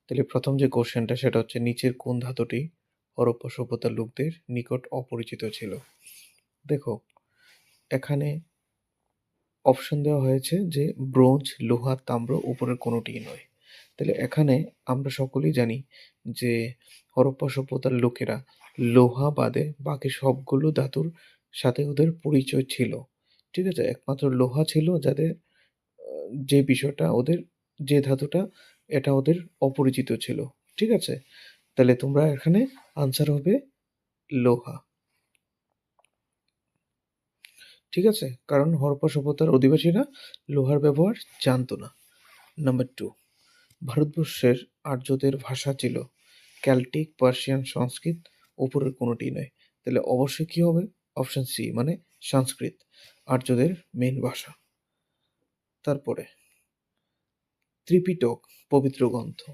তাহলে প্রথম যে কোশ্চেনটা সেটা হচ্ছে নিচের কোন ধাতুটি হরপ্পা সভ্যতার লোকদের নিকট অপরিচিত ছিল? দেখো এখানে অপশন দেওয়া হয়েছে যে ব্রোঞ্জ, লোহা, তাম্র, উপরের কোনোটিই নয়। তাহলে এখানে আমরা সকলেই জানি যে হরপ্পা সভ্যতার লোকেরা লোহা বাদে বাকি সবগুলো ধাতুর সাথে ওদের পরিচয় ছিল। ঠিক আছে? একমাত্র লোহা ছিল যাদের যে বিষয়টা ওদের, যে ধাতুটা এটা ওদের অপরিচিত ছিল। ঠিক আছে? তাহলে তোমরা এখানে আনসার হবে লোহা। ঠিক আছে? কারণ হরপ্পা সভ্যতার অধিবাসীরা লোহার ব্যবহার জানতো না। নাম্বার 2, ভারতবর্ষের আর্যদের ভাষা ছিল কেল্টিক, পার্সিয়ান, সংস্কৃত, উপরের কোনোটি নয়। তাহলে অবশ্যই কি হবে? অপশন সি মানে সংস্কৃত আর্যদের মেন ভাষা। তারপরে ত্রিপিটক পবিত্র গ্রন্থ